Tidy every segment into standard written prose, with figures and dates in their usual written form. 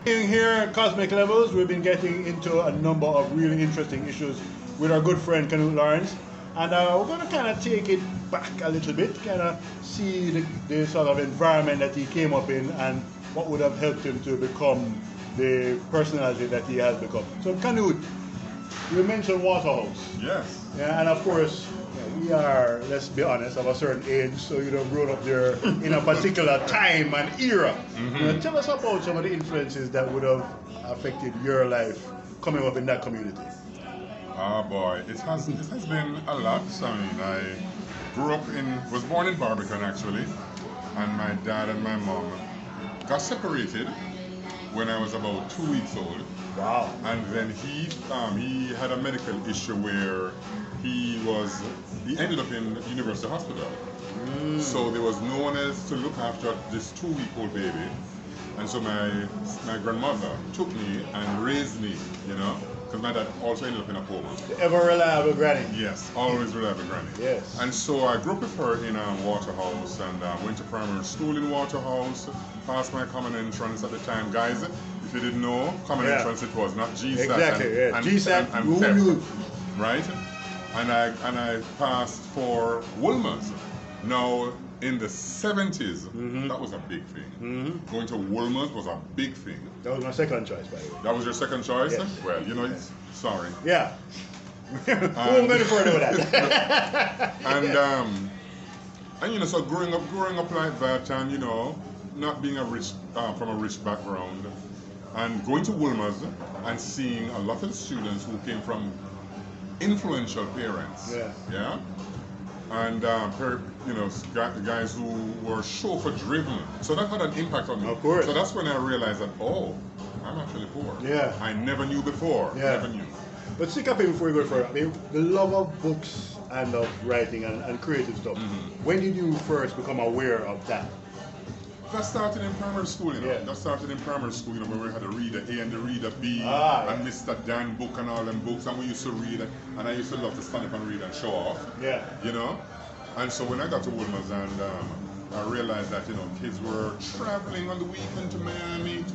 Here at Cosmic Levels, we've been getting into a number of really interesting issues with our good friend Canute Lawrence, and we're going to kind of take it back a little bit, kind of see the sort of environment that he came up in and what would have helped him to become the personality that he has become. So Canute, you mentioned Waterhouse. Yes. Yeah, and of course, we are, let's be honest, of a certain age, so you don't grow up there in a particular time and era. Tell us about some of the influences that would have affected your life coming up in that community. Oh boy, it has been a lot. I mean, I was born in Barbican actually, and my dad and my mom got separated when I was about 2 weeks old. Wow. And then he had a medical issue where he ended up in University Hospital. So there was no one else to look after this 2-week-old baby. And so my grandmother took me and raised me, because my dad also ended up in a coma. The ever reliable granny. Yes, always reliable granny. Yes. And so I grew up with her in Waterhouse and went to primary school in Waterhouse, passed my common entrance at the time. Guys, if you didn't know, common entrance it was, not GSAT. Exactly, and GSAT, and PEP, right? And I passed for Woolmer's. Now, in the 70s, that was a big thing. Going to Woolmer's was a big thing. That was my second choice, by the way. That was your second choice? Yes. Well, sorry. Yeah. We won't go any further with that. And so growing up like that, and not being from a rich background, and going to Woolmer's and seeing a lot of students who came from influential parents. Yeah. And guys who were chauffeur driven. So that had an impact on me. Of course. So that's when I realized that, I'm actually poor. Yeah. I never knew before. Yeah. Never knew. But stick up here before you go further. I mean, the love of books and of writing and creative stuff. When did you first become aware of that? That started in primary school, Yeah. That started in primary school, where we had a reader A and the reader B, and Mr. Dan book and all them books, and we used to read it, and I used to love to stand up and read and show off. Yeah. And so when I got to Woolmer's and I realized that, kids were traveling on the weekend to Miami,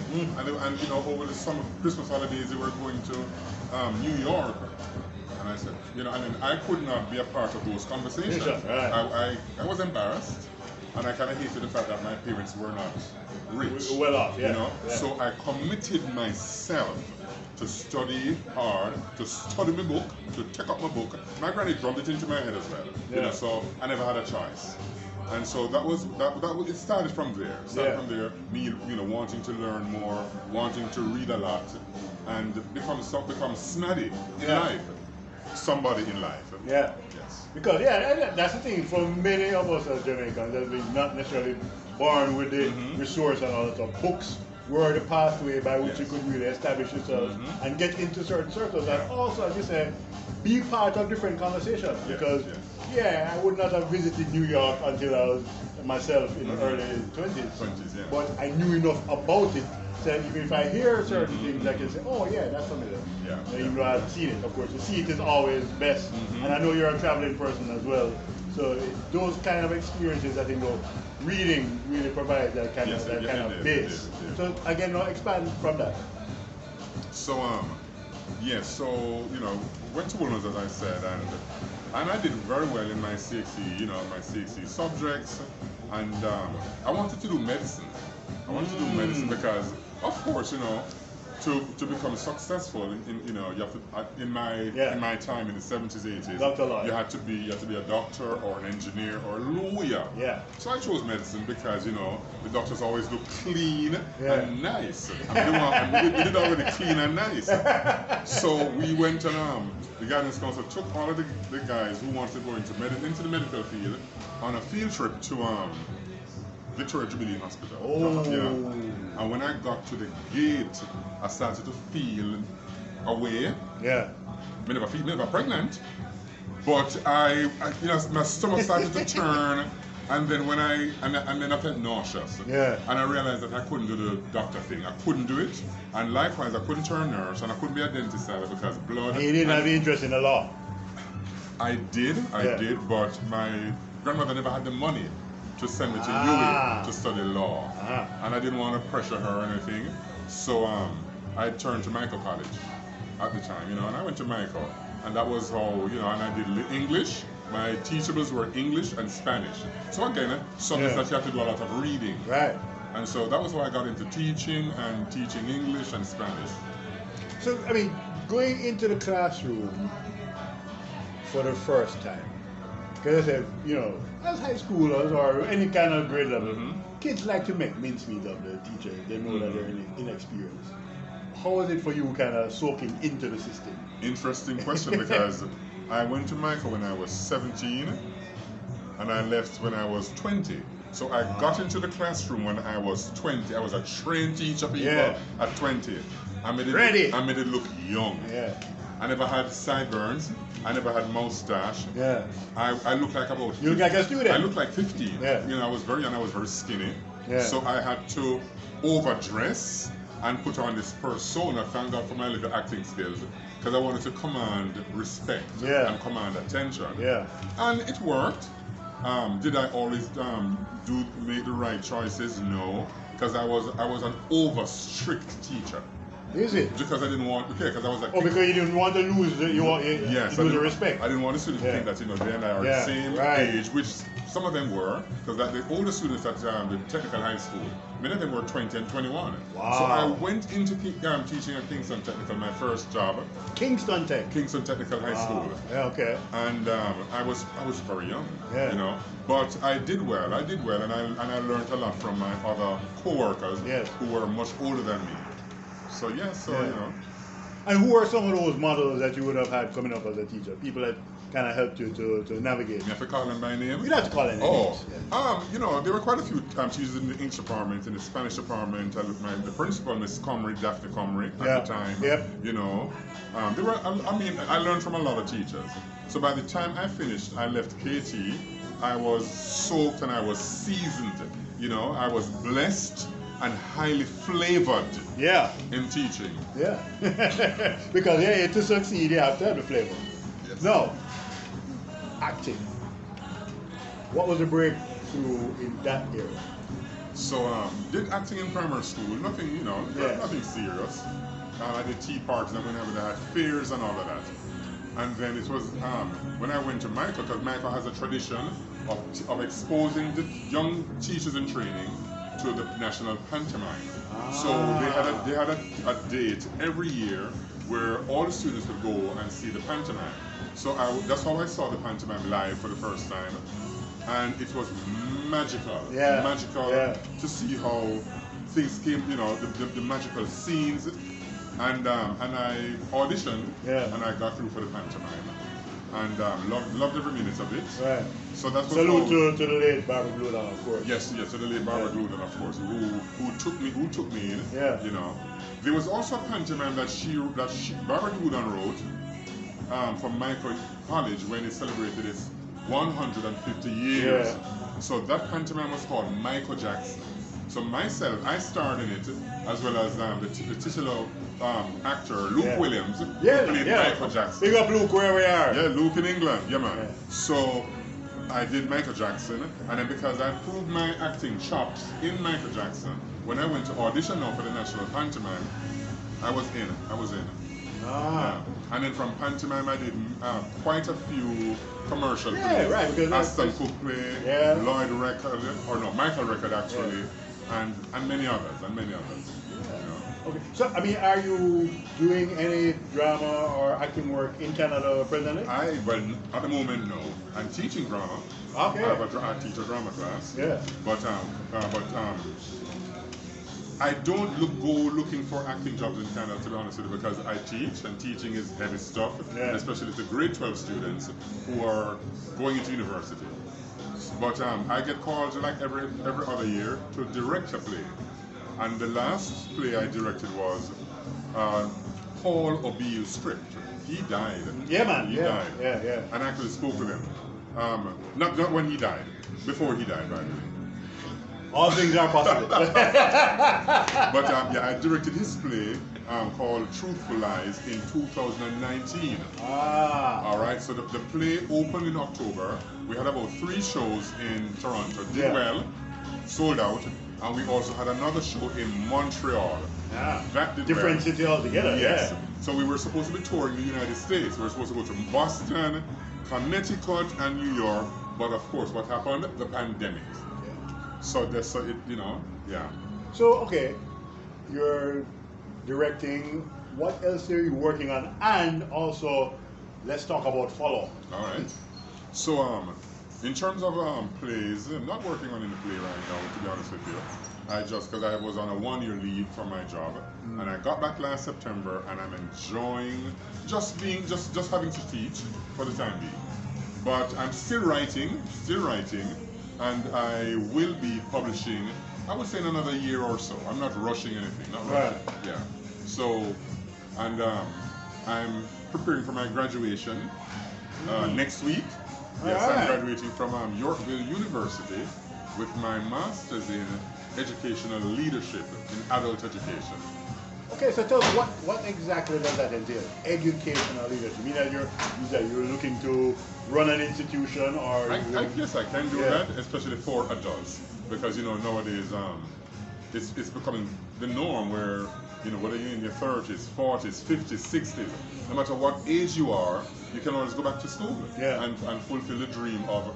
and over the summer, Christmas holidays, they were going to New York. And I said, and then I could not be a part of those conversations. Right. I was embarrassed. And I kind of hated the fact that my parents were not rich. Well off, yeah. Yeah. So I committed myself to study hard, to study my book, to take up my book. My granny drummed it into my head as well. Yeah. So I never had a choice. And so it started from there. From there, me, wanting to learn more, wanting to read a lot, and become snotty in life. Somebody in life. Yeah. Yes. Because that's the thing. For many of us as Jamaicans, that we're not necessarily born with the resource and all that stuff. Books were the pathway by which you could really establish yourself and get into certain circles, and also, as you said, be part of different conversations. Because I would not have visited New York until I was myself in the early 20s. But I knew enough about it. So even if I hear certain things, I can say, that's familiar. Even though I've seen it, of course. To see it is always best. And I know you're a traveling person as well. So those kind of experiences, I think, reading really provides that kind of base. So again, expand from that. So went to Woolmer's, as I said, and I did very well in my CXC, my CXC subjects, and I wanted to do medicine. I wanted to do medicine because, of course, to become successful you have to, in my time in the 70s, 80s, you had to be a doctor or an engineer or a lawyer. Yeah. So I chose medicine because the doctors always look clean and nice. And we did already clean and nice. So we went and the guidance counselor took all of the guys who wanted to go into the medical field on a field trip to Victoria Jubilee Hospital. And when I got to the gate, I started to feel away. Yeah. Me never pregnant, but my stomach started to turn, and then I felt nauseous. Yeah. And I realized that I couldn't do the doctor thing. I couldn't do it, and likewise I couldn't turn nurse, and I couldn't be a dentist either because blood. And you didn't have interest in the law. I did, but my grandmother never had the money to send me to UWI to study law. And I didn't want to pressure her or anything. So I turned to Michael College at the time, you know, and I went to Michael, and that was how, you know, and I did English. My teachables were English and Spanish. So again, subjects that you have to do a lot of reading. Right. And so that was how I got into teaching and teaching English and Spanish. So, I mean, going into the classroom for the first time, because I said, you know, as high schoolers or any kind of grade level, kids like to make mincemeat of the teacher. They know that they're inexperienced. How was it for you kind of soaking into the system? Interesting question, because I went to Michael when I was 17 and I left when I was 20. So I got into the classroom when I was 20. I was a trained teacher at 20. I made it look young. Yeah. I never had sideburns. I never had mustache. Yeah. I looked like about 15. You look like a student. I looked like 15. Yeah. You know, I was very young, I was very skinny. Yeah. So I had to overdress and put on this persona, thank God for my little acting skills, because I wanted to command respect and command attention. Yeah. And it worked. Did I always make the right choices? No, because I was an over strict teacher. Is it? Because I didn't want, because I was like... Oh, because you didn't want to lose the, lose the respect. I didn't want the students to think that, you know, they and I are the same age, which some of them were, because the older students at the technical high school, many of them were 20 and 21. Wow. So I went into teaching at Kingston Technical, my first job. Kingston Tech? Kingston Technical High School. Yeah, okay. And I was very young, you know. But I did well, and I learned a lot from my other co-workers who were much older than me. So you know. And who are some of those models that you would have had coming up as a teacher? People that kind of helped you to navigate? You have to call them by name? You have to call them names. You know, there were quite a few teachers in the English department, in the Spanish department. The principal, Miss Daphne Comrie, at the time. You know, there were. I learned from a lot of teachers. So by the time I finished, I left KT. I was soaked and I was seasoned. You know, I was blessed and highly flavored in teaching. Yeah. Because to succeed you have to have the flavor. Yes. Now, acting. What was the breakthrough in that era? So did acting in primary school, nothing, you know, nothing serious. I did tea parties and whenever they had fairs and all of that. And then it was when I went to Michael, because Michael has a tradition of exposing the young teachers in training to the national pantomime. So they had a date every year where all the students would go and see the pantomime. So that's how I saw the pantomime live for the first time, and it was magical. To see how things came, you know, the magical scenes. And I auditioned and I got through for the pantomime. And loved every minute of it. Right. So that's what. Salute to the late Barbara Gludon, of course. Yes, to the late Barbara Gludon, of course, who took me in. Yeah. You know, there was also a pantomime that Barbara Gludon wrote from Michael College when it celebrated its 150 years. Yeah. So that pantomime was called Michael Jackson. So myself, I starred in it, as well as the titular actor Luke Williams, who played Michael Jackson. Big up Luke where we are. Yeah, Luke in England, man. Yeah. So I did Michael Jackson, and then because I proved my acting chops in Michael Jackson, when I went to audition now for the National Pantomime, I was in. And then from pantomime, I did quite a few commercial plays. Right, because Aston Cook play, Lloyd Record, Michael Record actually. And many others, You know. Okay. So, I mean, are you doing any drama or acting work in Canada presently? Well, at the moment, no. I'm teaching drama. Okay. I teach a drama class. Yeah. But I don't go looking for acting jobs in Canada, to be honest with you, because I teach, and teaching is heavy stuff, especially to grade 12 students who are going into university. But I get called like every other year to direct a play. And the last play I directed was Paul Obiu's script. He died. Yeah, man. He died. Yeah. And I actually spoke with him. Not when he died. Before he died, by the way. All things are possible. But I directed his play called Truthful Lies in 2019. All right, so the play opened in October. We had about 3 shows in Toronto. Did well, sold out. and we also had another show in Montreal. Yeah. That did Different well. city altogether. Yes. Yeah. So we were supposed to be touring the United States. We were supposed to go to Boston, Connecticut, and New York. But of course, what happened? The pandemic. So yeah. So okay, you're directing. What else are you working on? And also, let's talk about follow. All right. So in terms of plays, I'm not working on any play right now, to be honest with you. Because I was on a 1-year leave from my job, and I got back last September, and I'm enjoying just having to teach for the time being. But I'm still writing, and I will be publishing, I would say, in another year or so. I'm not rushing anything, not rushing. Right. Yeah. So, and I'm preparing for my graduation next week. Yes, Alright. I'm graduating from Yorkville University with my master's in educational leadership in adult education. Okay, so tell us what exactly does that entail? Educational leadership. You mean that you're looking to run an institution, or I guess I can do that, especially for adults, because nowadays it's becoming the norm where whether you're in your 30s, 40s, 50s, 60s, no matter what age you are, you can always go back to school and fulfill the dream of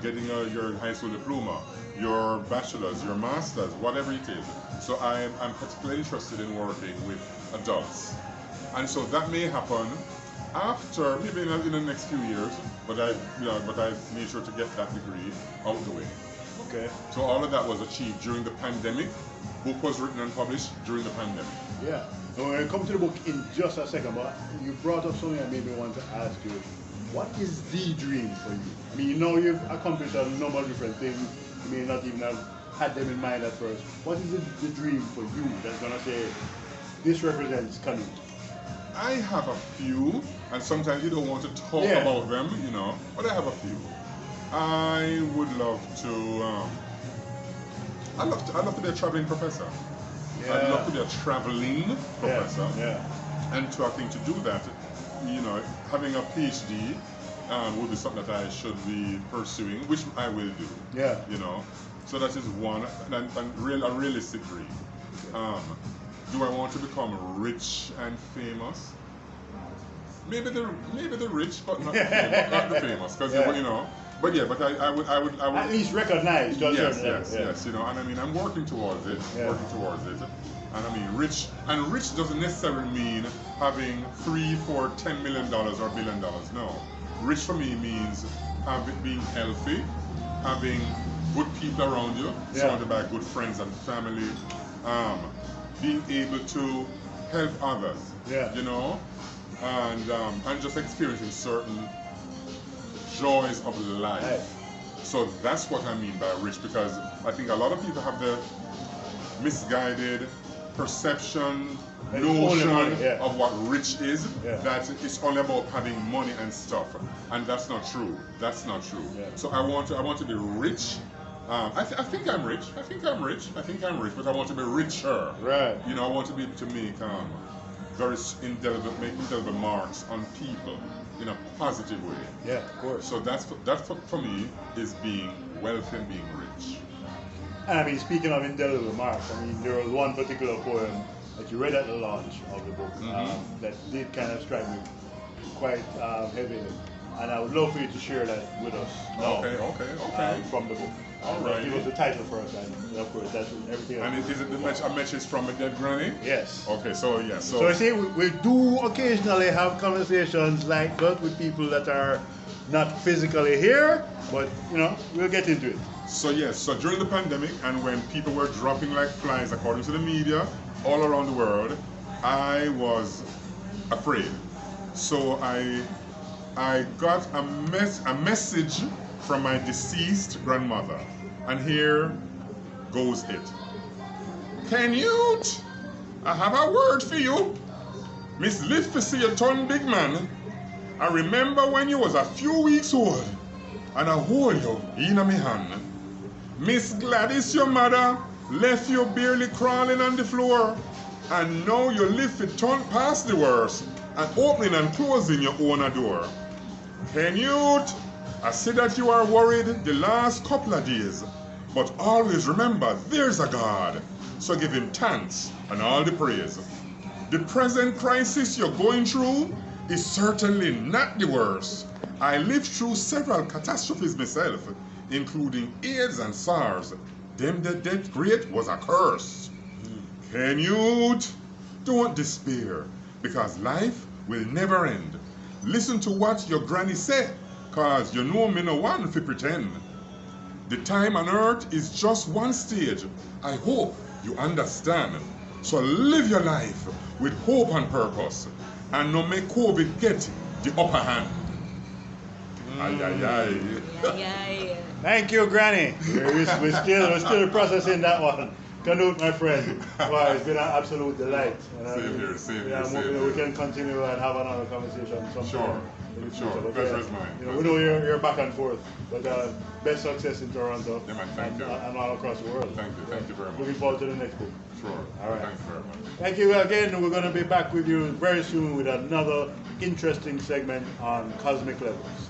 getting your high school diploma, your bachelor's, your master's, whatever it is. So I'm particularly interested in working with adults, and so that may happen after maybe in the next few years. But I made sure to get that degree out the way. Okay. So all of that was achieved during the pandemic. Book was written and published during the pandemic. Yeah. Now we're going to come to the book in just a second, but you brought up something that made me want to ask you. What is the dream for you? I mean, you've accomplished a number of different things. You may not even have had them in mind at first. What is the dream for you that's going to say, this represents Canute? I have a few, and sometimes you don't want to talk about them, but I have a few. I would love to, I'd love to be a traveling professor. Yeah. I'd love to be a traveling professor. Yeah. And I think to do that, having a PhD would be something that I should be pursuing, which I will do. Yeah. So that is one, and a realistic dream. Do I want to become rich and famous? Maybe the rich, but not the famous, because But I would at least recognized. Yes. And I mean, I'm working towards it. And I mean, rich doesn't necessarily mean having $3, $4, $10 million or $1 billion. No, rich for me means being healthy, having good people around you, surrounded by good friends and family, being able to help others. And just experiencing certain joys of life. Right. So that's what I mean by rich, because I think a lot of people have the misguided perception, notion of what rich is, that it's only about having money and stuff, and that's not true. So I want to be rich. I think I'm rich, but I want to be richer. Right. I want to be able to make indelible marks on people in a positive way. Yeah, of course. So that for me is being wealthy and being rich. And I mean, speaking of indelible marks, I mean, there was one particular poem that you read at the launch of the book that did kind of strike me quite heavily. And I would love for you to share that with us now. Okay. From the book. All right. Give us the title first, and of course, that's everything else. And is it a Mechiz from a dead granny? Yes. Okay, so yeah. So I say we do occasionally have conversations like that with people that are not physically here, but we'll get into it. So yes, so during the pandemic, and when people were dropping like flies, according to the media, all around the world, I was afraid. So I got a message from my deceased grandmother, and here goes it. Canute, I have a word for you. Miss live to see a ton big man. I remember when you was a few weeks old, and I hold you in my hand. Miss Gladys, your mother, left you barely crawling on the floor, and now you live to turn past the worst, and opening and closing your own door. Canute, I see that you are worried the last couple of days. But always remember there's a God, so give him thanks and all the praise. The present crisis you're going through is certainly not the worst. I lived through several catastrophes myself, including AIDS and SARS. Them that death great was a curse. Canute, don't despair, because life will never end. Listen to what your granny said, cause you know me no one fi pretend. The time on earth is just one stage. I hope you understand. So live your life with hope and purpose, and no make COVID get the upper hand. Ay, ay, ay. Thank you, Granny. We're still processing that one. Canute, my friend. Wow, it's been an absolute delight. Same here, same here. We can continue and have another conversation sometime. Sure. Pleasure is mine. We know you're back and forth, but best success in Toronto and all across the world. Thank you very much. Looking forward to the next book. Sure. All right. Thanks very much. Thank you again. We're going to be back with you very soon with another interesting segment on cosmic levels.